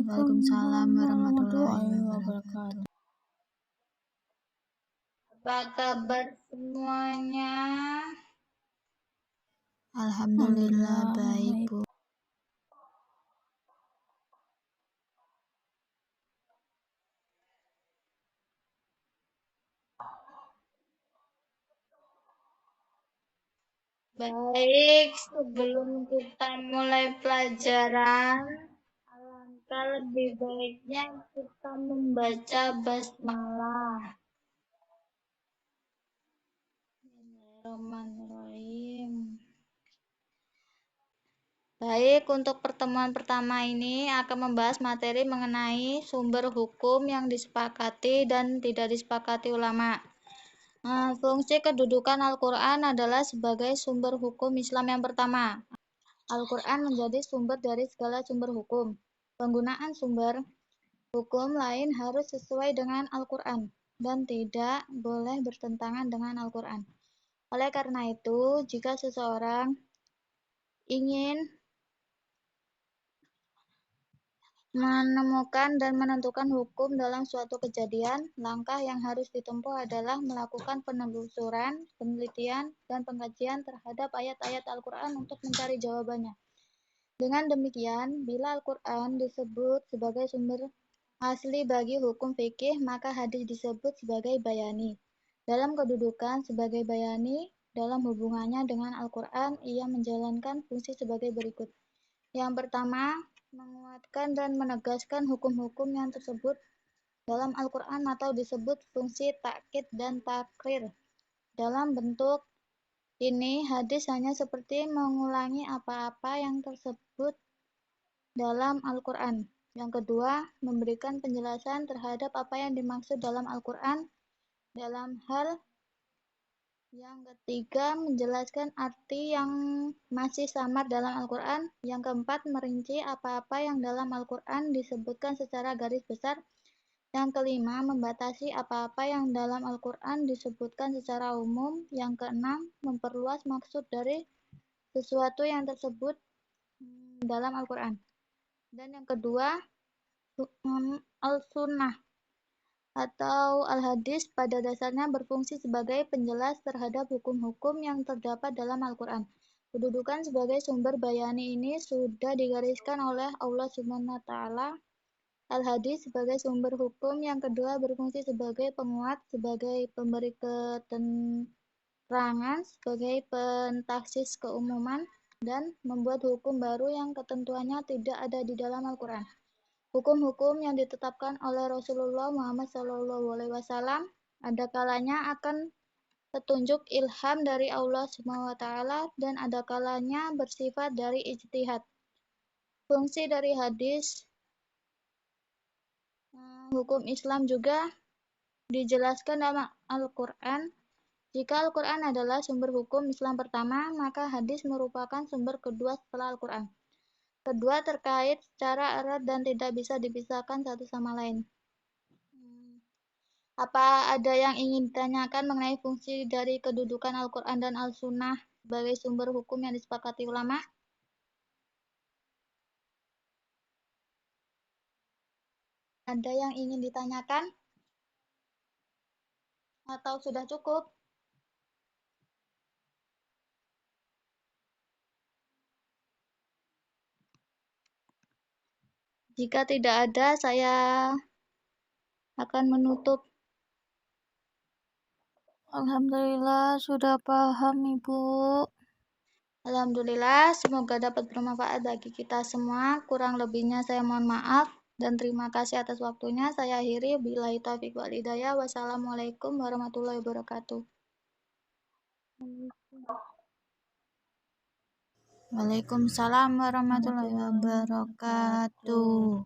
Waalaikumsalam warahmatullahi wabarakatuh. Apa kabar semuanya? Alhamdulillah baik, Bu. Baik, sebelum kita mulai pelajaran, alangkah lebih baiknya kita membaca basmalah. Bismillahirrahmanirrahim. Baik, untuk pertemuan pertama ini akan membahas materi mengenai sumber hukum yang disepakati dan tidak disepakati ulama. Fungsi kedudukan Al-Quran adalah sebagai sumber hukum Islam yang pertama. Al-Quran menjadi sumber dari segala sumber hukum. Penggunaan sumber hukum lain harus sesuai dengan Al-Quran dan tidak boleh bertentangan dengan Al-Quran. Oleh karena itu, jika seseorang ingin menemukan dan menentukan hukum dalam suatu kejadian, langkah yang harus ditempuh adalah melakukan penelusuran, penelitian, dan pengkajian terhadap ayat-ayat Al-Quran untuk mencari jawabannya. Dengan demikian, bila Al-Quran disebut sebagai sumber asli bagi hukum fikih, maka hadis disebut sebagai bayani. Dalam kedudukan sebagai bayani, dalam hubungannya dengan Al-Quran, ia menjalankan fungsi sebagai berikut. Yang pertama, menguatkan dan menegaskan hukum-hukum yang tersebut dalam Al-Quran atau disebut fungsi takkid dan takrir. Dalam bentuk ini, hadis hanya seperti mengulangi apa-apa yang tersebut dalam Al-Quran. Yang kedua, memberikan penjelasan terhadap apa yang dimaksud dalam Al-Quran dalam hal. Yang ketiga, menjelaskan arti yang masih samar dalam Al-Quran. Yang keempat, merinci apa-apa yang dalam Al-Quran disebutkan secara garis besar. Yang kelima, membatasi apa-apa yang dalam Al-Quran disebutkan secara umum. Yang keenam, memperluas maksud dari sesuatu yang tersebut dalam Al-Quran. Dan yang kedua, al-sunnah atau al-hadis pada dasarnya berfungsi sebagai penjelas terhadap hukum-hukum yang terdapat dalam Al-Quran. Kedudukan sebagai sumber bayani ini sudah digariskan oleh Allah Subhanahu wa Ta'ala. Al-hadis sebagai sumber hukum yang kedua berfungsi sebagai penguat, sebagai pemberi keterangan, sebagai pentaksis keumuman, dan membuat hukum baru yang ketentuannya tidak ada di dalam Al-Quran. Hukum-hukum yang ditetapkan oleh Rasulullah Muhammad SAW ada kalanya akan petunjuk ilham dari Allah SWT dan ada kalanya bersifat dari ijtihad. Fungsi dari hadis hukum Islam juga dijelaskan dalam Al-Quran. Jika Al-Quran adalah sumber hukum Islam pertama, maka hadis merupakan sumber kedua setelah Al-Quran. Kedua terkait secara erat dan tidak bisa dipisahkan satu sama lain. Apa ada yang ingin ditanyakan mengenai fungsi dari kedudukan Al-Quran dan Al-Sunnah sebagai sumber hukum yang disepakati ulama? Ada yang ingin ditanyakan? Atau sudah cukup? Jika tidak ada, saya akan menutup. Alhamdulillah sudah paham, Ibu. Alhamdulillah, semoga dapat bermanfaat bagi kita semua. Kurang lebihnya saya mohon maaf dan terima kasih atas waktunya. Saya akhiri, billahi taufiq wal hidayah. Wassalamualaikum warahmatullahi wabarakatuh. Waalaikumsalam warahmatullahi wabarakatuh.